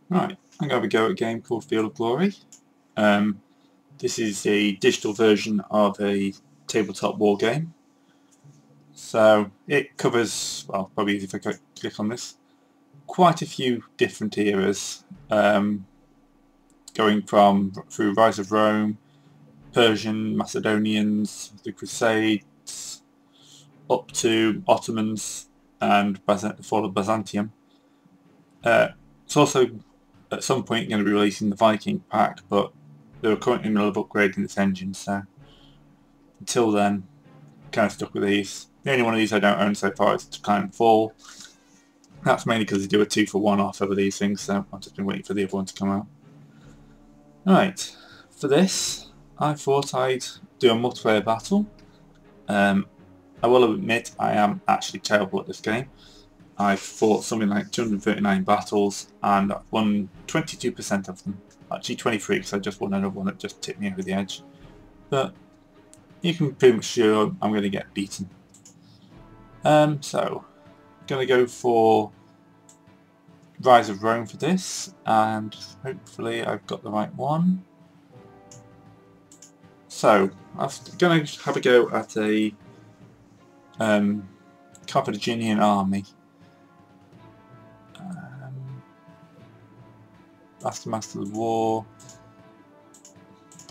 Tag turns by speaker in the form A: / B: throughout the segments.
A: Right, I'm going to have a go at a game called Field of Glory. This is a digital version of a tabletop war game. So it covers, well, probably if I click on this, quite a few different eras, going through Rise of Rome, Persian, Macedonians, the Crusades, up to Ottomans and the fall of Byzantium. It's also at some point going to be releasing the Viking pack, but they're currently in the middle of upgrading its engine, so until then, kind of stuck with these. The only one of these I don't own so far is Decline and Fall. That's mainly because they do a 2-for-1 offer with these things, so I've just been waiting for the other one to come out. Right, for this, I thought I'd do a multiplayer battle. I will admit I am actually terrible at this game. I've fought something like 239 battles and I've won 22% of them. Actually 23 because I just won another one that just tipped me over the edge. But you can pretty much sure I'm going to get beaten. So, I'm going to go for Rise of Rome for this, and hopefully I've got the right one. So, I'm going to have a go at a Carthaginian army. That's the Master of the War.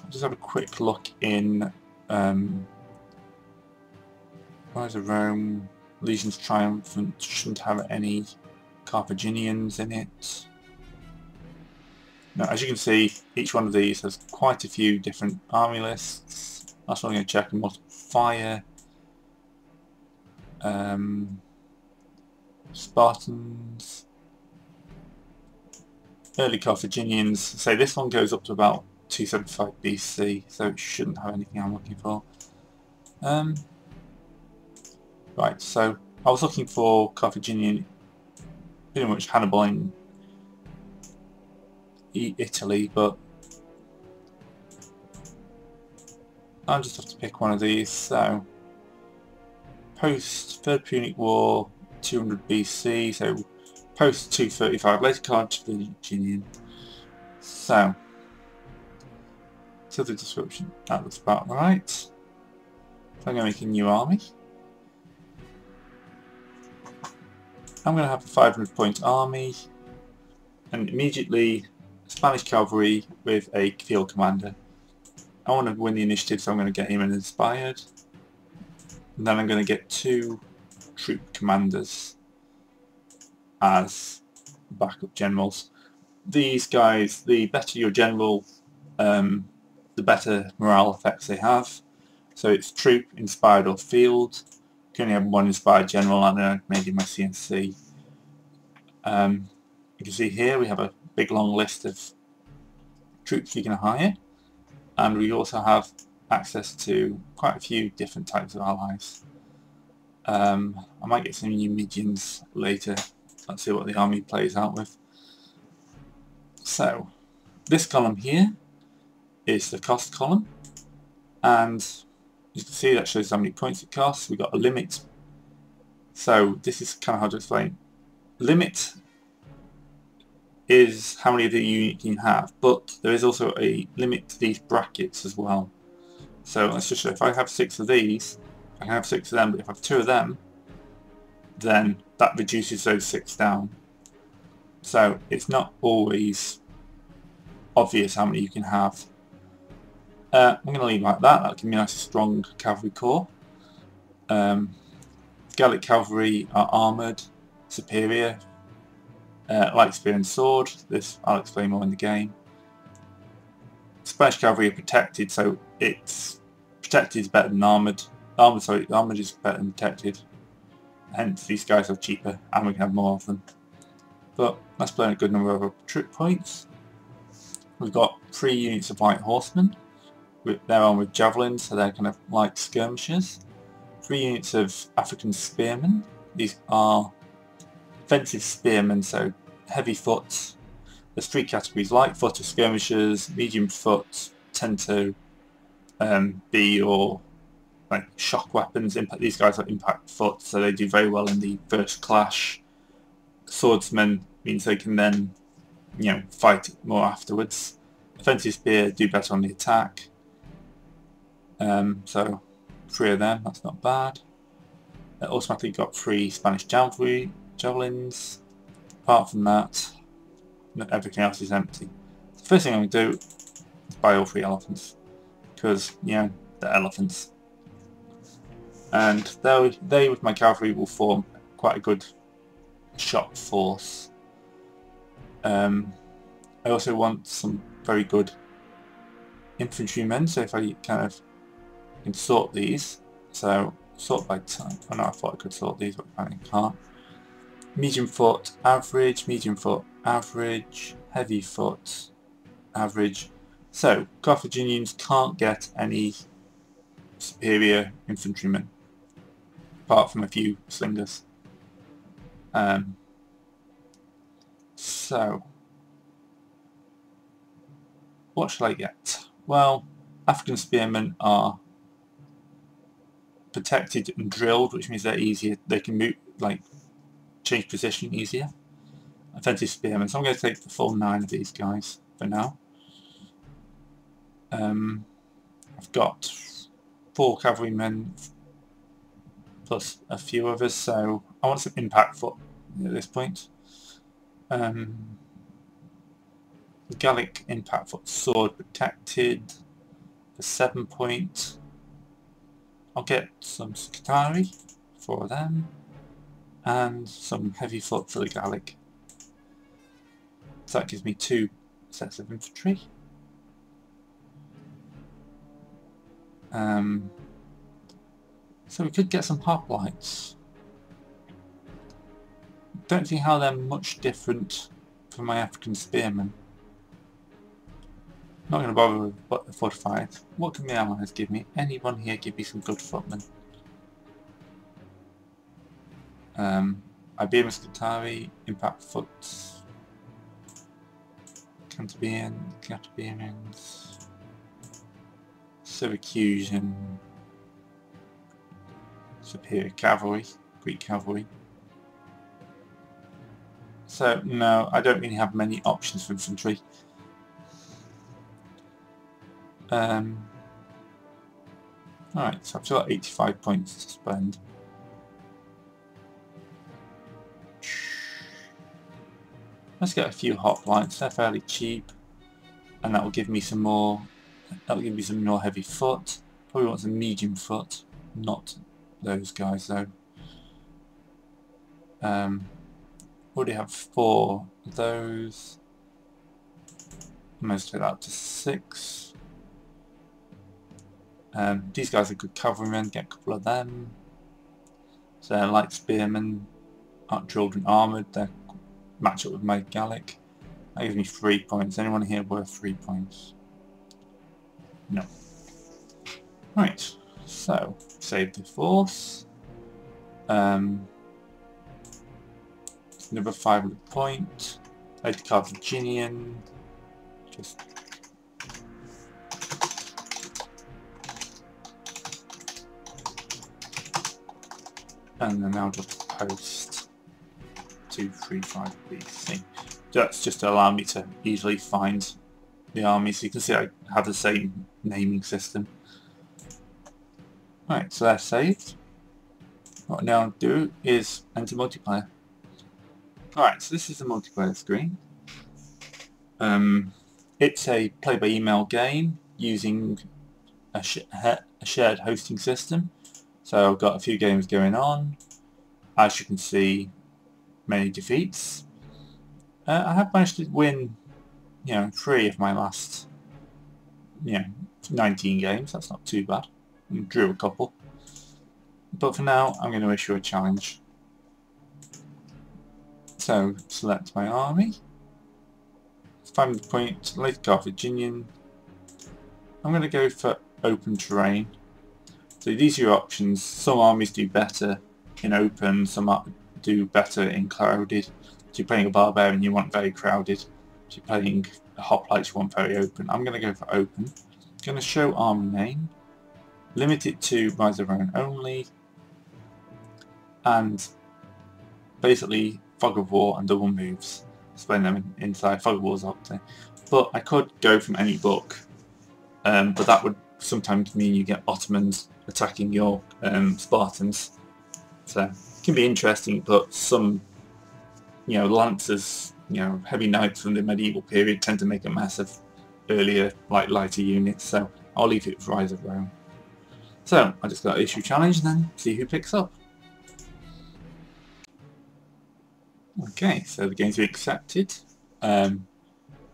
A: I'll just have a quick look in Rise of Rome. Legions Triumphant shouldn't have any Carthaginians in it. Now, as you can see, each one of these has quite a few different army lists. That's what I'm going to check. And multiple fire. Spartans. Early Carthaginians. Say this one goes up to about 275 BC, so it shouldn't have anything I'm looking for. Right, so I was looking for Carthaginian, pretty much Hannibal in Italy, but I'll just have to pick one of these. So, post Third Punic War, 200 BC, so post 235, later Carthaginian. So the description, that looks about right. So I'm going to make a new army. I'm going to have a 500 point army and immediately Spanish cavalry with a field commander. I want to win the initiative, so I'm going to get him an inspired. And then I'm going to get 2 troop commanders as backup generals. These guys, the better your general, the better morale effects they have. So it's troop, inspired or field. You can only have one inspired general, and I made my CNC. You can see here we have a big long list of troops we can hire, and we also have access to quite a few different types of allies. I might get some Numidians later. Let's see what the army plays out with. So this column here is the cost column, and you can see that shows how many points it costs. We've got a limit. So this is kind of hard to explain. Limit is how many of the unit you can have, but there is also a limit to these brackets as well. So let's just show, if I have 6 of these, I can have 6 of them, but if I have 2 of them, then that reduces those 6 down. So it's not always obvious how many you can have. I'm going to leave it like that. That'll give me a nice strong cavalry corps. Gallic cavalry are armoured, superior, light spear and sword. This I'll explain more in the game. Spanish cavalry are protected, so it's protected is better than armoured. Armoured is better than protected. Hence these guys are cheaper and we can have more of them. But let's play a good number of troop points. We've got 3 units of light horsemen. They're armed with javelins, so they're kind of light skirmishers. 3 units of African spearmen. These are offensive spearmen, so heavy foot. There's 3 categories: light foot are skirmishers, medium foot tend to be or like shock weapons. These guys are impact foot, so they do very well in the first clash. Swordsmen means they can then you know, fight it more afterwards. Offensive Spear do better on the attack. So 3 of them, that's not bad. Automatically got 3 Spanish javelins. Apart from that, everything else is empty. The first thing I'm going to do is buy all 3 elephants, because, you know, they're elephants. And they with my cavalry will form quite a good shot force. I also want some very good infantrymen, so if I kind of can sort these, so sort by type. Oh no, I thought I could sort these, but apparently I can't. Medium foot, average, medium foot, average, heavy foot, average. So Carthaginians can't get any superior infantrymen, apart from a few slingers. So what shall I get? Well, African spearmen are protected and drilled, which means they're easier. They can move, like, change position easier. Offensive spearmen. So I'm going to take the full 9 of these guys for now. I've got 4 cavalrymen plus a few others, so I want some impact foot at this point. The Gallic impact foot sword protected for 7 point. I'll get some Scutari, 4 of them, and some heavy foot for the Gallic. So that gives me 2 sets of infantry. So we could get some hoplites. Don't see how they're much different from my African spearmen. Not going to bother with the fortified. What can the allies give me? Anyone here give me some good footmen? Iberian Scutari, impact foot, Cantabrians, Syracusan, superior cavalry, Greek cavalry. So no, I don't really have many options for infantry. Alright, so I've still got 85 points to spend. Let's get a few hoplites. They're fairly cheap, and that will give me some more. That will give me some more heavy foot. Probably want some medium foot, not those guys though. Already have 4 of those. I'm going to take that up to 6. These guys are good cavalrymen. Get a couple of them. So they're light spearmen, aren't drilled and armoured. They match up with my Gallic. That gives me 3 points. Anyone here worth 3 points? No. Right, so save the force. Another 500 point. Take the Carthaginian. Just and then I'll just post 2, 3, 5 BC. That's just to allow me to easily find the army, so you can see I have the same naming system. Right, so that's saved. What I now do is enter multiplayer. Alright, so this is the multiplayer screen. It's a play by email game using a shared hosting system. So I've got a few games going on. As you can see, many defeats. I have managed to win, 3 of my last, 19 games. That's not too bad. I drew a couple. But for now, I'm going to issue a challenge. So select my army. 500 point, late Carthaginian. I'm going to go for open terrain. So these are your options. Some armies do better in open, some do better in crowded. If you're playing a barbarian, you want very crowded. If you're playing a hoplite, you want very open. I'm going to go for open. I'm going to show army name, limit it to Rise of Rome only, and basically fog of war and double moves. displaying them inside Fog Wars obviously. But I could go from any book, but that would sometimes mean you get Ottomans attacking your Spartans. So it can be interesting, but some, lancers, heavy knights from the medieval period tend to make a mess of earlier, lighter units. So I'll leave it with Rise of Rome. So I just got to issue challenge and then see who picks up. Okay, so the game's been accepted.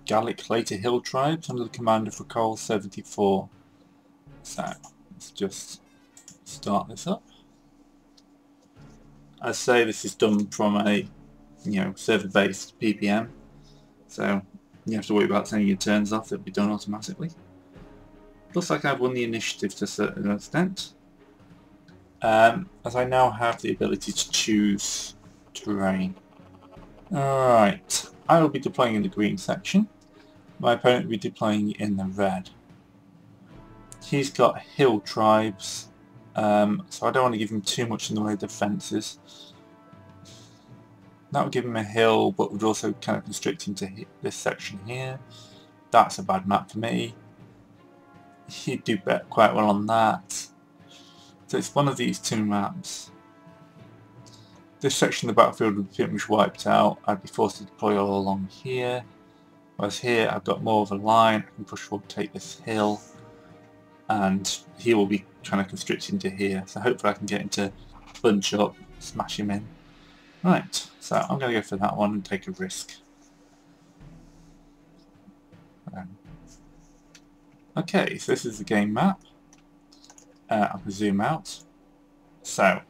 A: Gallic later hill tribes under the command of Recall 74. So let's just start this up. As I say, this is done from a server-based PPM, so you have to worry about turning your turns off. It'll be done automatically. Looks like I've won the initiative to a certain extent, as I now have the ability to choose terrain. Alright, I will be deploying in the green section. My opponent will be deploying in the red. He's got hill tribes, so I don't want to give him too much in the way of defences. That would give him a hill, but would also kind of constrict him to this section here. That's a bad map for me. He'd do quite well on that. So it's one of these two maps. This section of the battlefield would be pretty much wiped out. I'd be forced to deploy all along here. Whereas here I've got more of a line. I can push forward, take this hill, and he will be trying to constrict into here. So hopefully I can get him to bunch up, smash him in. Right, so I'm going to go for that one and take a risk. Okay, so this is the game map. I can zoom out. So,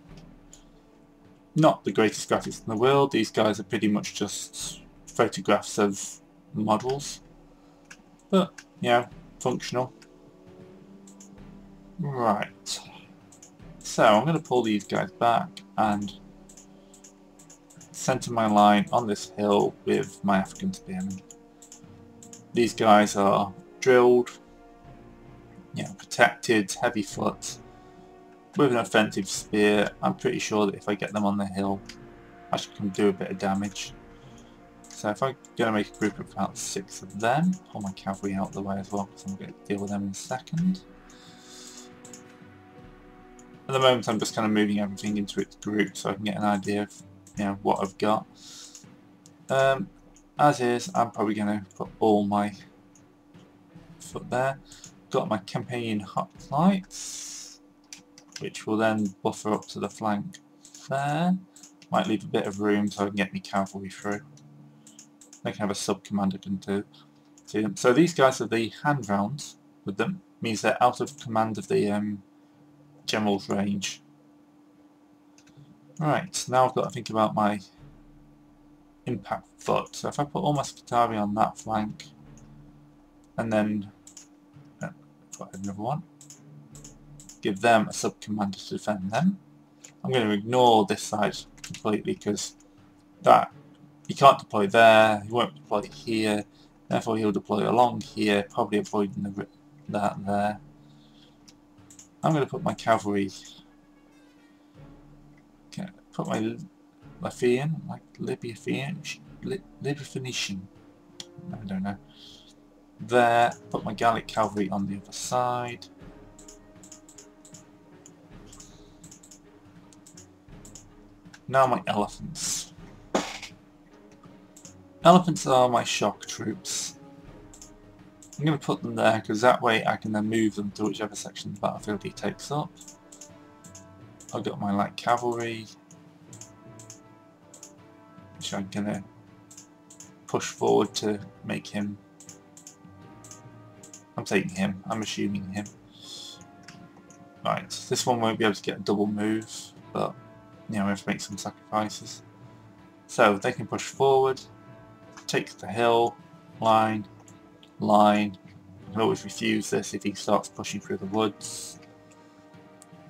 A: not the greatest graphics in the world. These guys are pretty much just photographs of models, but functional. Right, so I'm going to pull these guys back and centre my line on this hill with my African spearmen. These guys are drilled, protected, heavy foot, with an offensive spear. I'm pretty sure that if I get them on the hill, I can do a bit of damage. So if I'm going to make a group of about 6 of them, pull my cavalry out of the way as well, because I'm going to deal with them in a second. At the moment I'm just kind of moving everything into its group so I can get an idea of what I've got. As is, I'm probably going to put all my foot there. Got my campaign hoplites, which will then buffer up to the flank there. Might leave a bit of room so I can get my cavalry through. I can have a sub-commander can do. So these guys are the hand rounds with them. Means they're out of command of the general's range. Right, now I've got to think about my impact foot. So if I put all my Scutarii on that flank, and then put another one, give them a sub-commander to defend them. I'm going to ignore this side completely because that he can't deploy there, he won't deploy here, therefore he'll deploy along here, probably avoiding that there. I'm going to put my cavalry, put my Lyphian, Libyphoenician, I don't know, there, put my Gallic cavalry on the other side. Now my elephants. Elephants are my shock troops. I'm going to put them there because that way I can then move them to whichever section of the battlefield he takes up. I've got my light cavalry, which I'm going to push forward to make him. I'm taking him, I'm assuming him. Right, this one won't be able to get a double move, but we have to make some sacrifices. So they can push forward, take the hill, line. I can always refuse this if he starts pushing through the woods.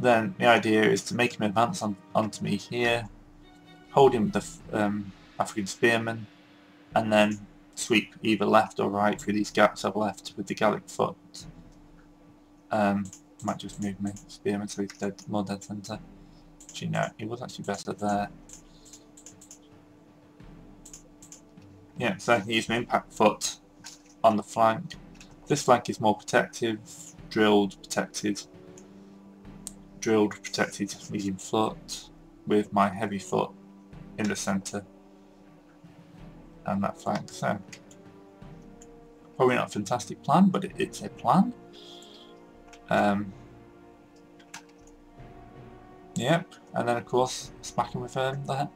A: Then the idea is to make him advance onto me here, hold him with the African spearmen, and then sweep either left or right through these gaps I've left with the Gallic foot. Might just move my spearman so he's more dead centre. Actually no, he was actually better there. Yeah, so I can use my impact foot on the flank. This flank is more protective, drilled, protected, medium foot, with my heavy foot in the centre and that flank. So probably not a fantastic plan, but it's a plan. Yep, and then of course smacking with the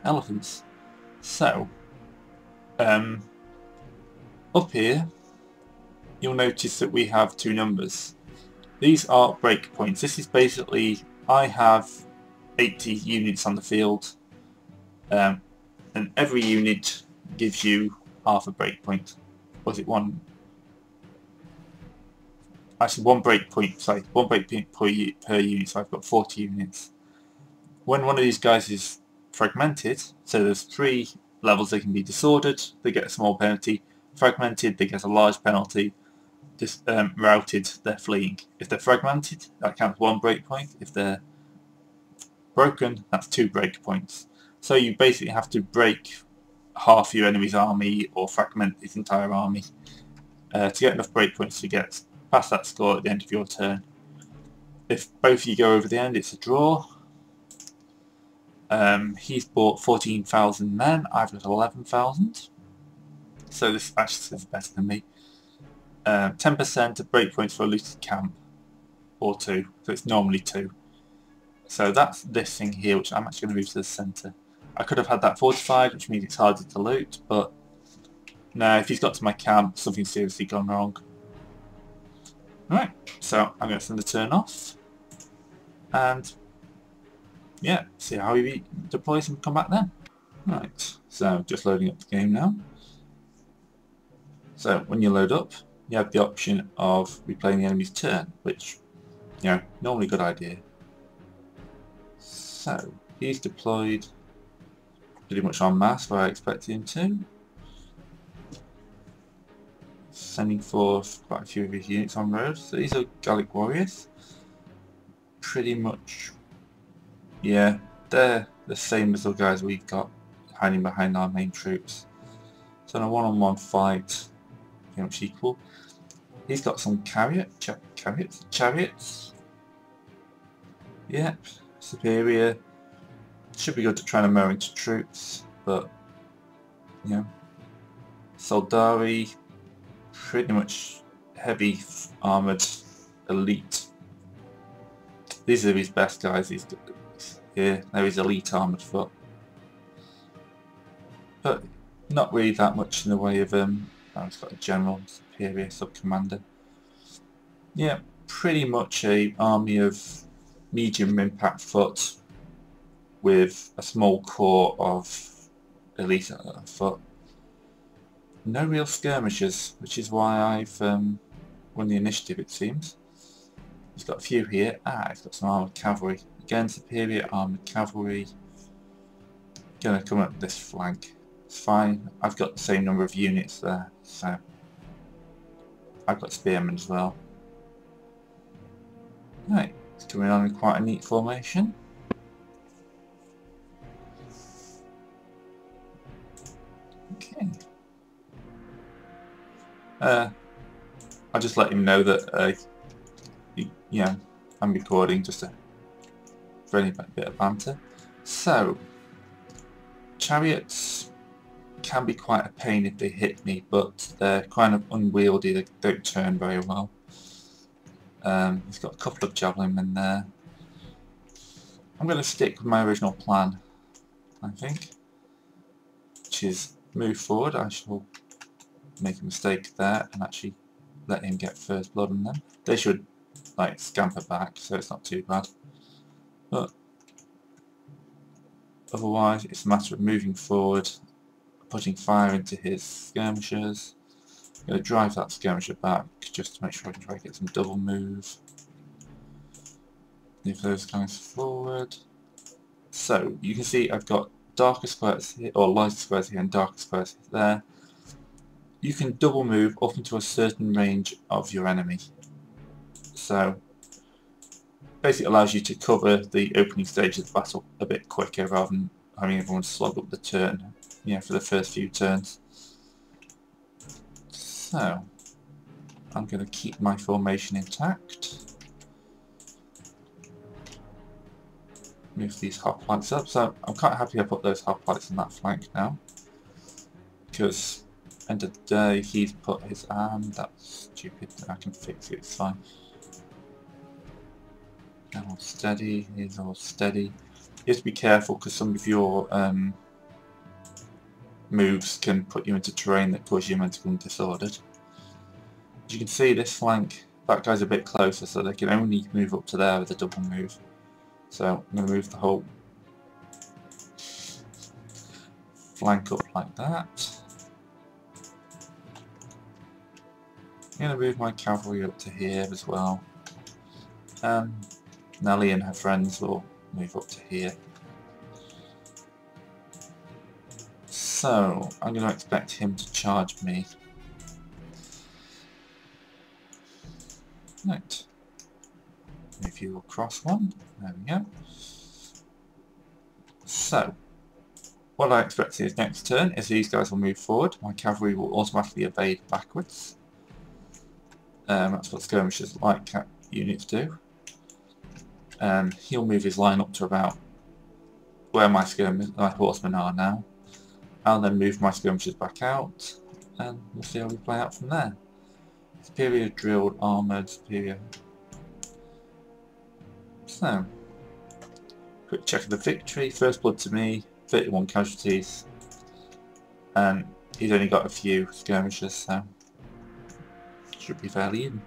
A: elephants. So up here you'll notice that we have two numbers. These are breakpoints. This is basically, I have 80 units on the field, and every unit gives you half a breakpoint. Was it one? Actually, one breakpoint. Sorry, one breakpoint per unit. So I've got 40 units. When one of these guys is fragmented, so there's 3 levels. They can be disordered, they get a small penalty. Fragmented, they get a large penalty. Routed, they're fleeing. If they're fragmented, that counts 1 breakpoint. If they're broken, that's 2 breakpoints. So you basically have to break half your enemy's army or fragment his entire army to get enough breakpoints to get past that score at the end of your turn. If both of you go over the end, it's a draw. He's bought 14,000 men, I've got 11,000. So this actually is better than me. 10% of breakpoints for a looted camp, or 2, so it's normally 2. So that's this thing here, which I'm actually going to move to the centre. I could have had that fortified, which means it's harder to loot, but no, if he's got to my camp, something's seriously gone wrong. Alright, so I'm going to send the turn off, and yeah, see how he deploys and come back then. Right, so just loading up the game now. So when you load up, you have the option of replaying the enemy's turn, which, you know, normally a good idea. So he's deployed pretty much en masse where I expected him to. Sending forth quite a few of his units on road. So these are Gallic warriors. Pretty much, yeah, they're the same as the guys we've got hiding behind our main troops. So in a one-on-one fight, pretty much equal. He's got some chariots. Yep, superior. Should be good to try and mow into troops, but you know, Soldari, pretty much heavy armoured elite. These are his best guys. He's here. There is elite armoured foot, but not really that much in the way of he's got a general, superior, sub-commander. Yeah, pretty much a army of medium impact foot with a small core of elite foot. No real skirmishers, which is why I've won the initiative, it seems. He's got a few here. He's got some armoured cavalry. Again, superior armoured cavalry. Gonna come up this flank. It's fine. I've got the same number of units there, so I've got spearmen as well. Right, it's coming on in quite a neat formation. Okay. I'll just let him know that yeah, I'm recording just for any bit of banter. So, chariots can be quite a pain if they hit me, but they're kind of unwieldy. They don't turn very well. He's got a couple of javelin men there. I'm going to stick with my original plan, I think, which is move forward. I shall make a mistake there and actually let him get first blood on them. They should like scamper back, so it's not too bad. But otherwise, it's a matter of moving forward, putting fire into his skirmishers. I'm going to drive that skirmisher back just to make sure I can try to get some double move. Move those guys forward. So you can see I've got darker squares here, or lighter squares here and darker squares there. You can double move up into a certain range of your enemy. So basically allows you to cover the opening stage of the battle a bit quicker rather than having everyone slog up the turn for the first few turns. So I'm going to keep my formation intact. Move these hoplites up. So I'm quite happy I put those hoplites on that flank now, because end of the day he's put his arm. That's stupid. I can fix it. It's fine. All steady. He's all steady. You have to be careful because some of your moves can put you into terrain that causes your momentum disordered. As you can see, this flank, that guy's a bit closer, so they can only move up to there with a double move. So I'm going to move the whole flank up like that. I'm going to move my cavalry up to here as well. Nellie and her friends will move up to here. So I'm going to expect him to charge me. Right. Move you across one. There we go. So, what I expect his next turn is these guys will move forward. My cavalry will automatically evade backwards. That's what skirmishers like units do. He'll move his line up to about where my horsemen are now. I'll then move my skirmishers back out, and we'll see how we play out from there. Superior drilled, armoured, superior. So, quick check of the victory. First blood to me, 31 casualties, and he's only got a few skirmishers, so should be fairly even.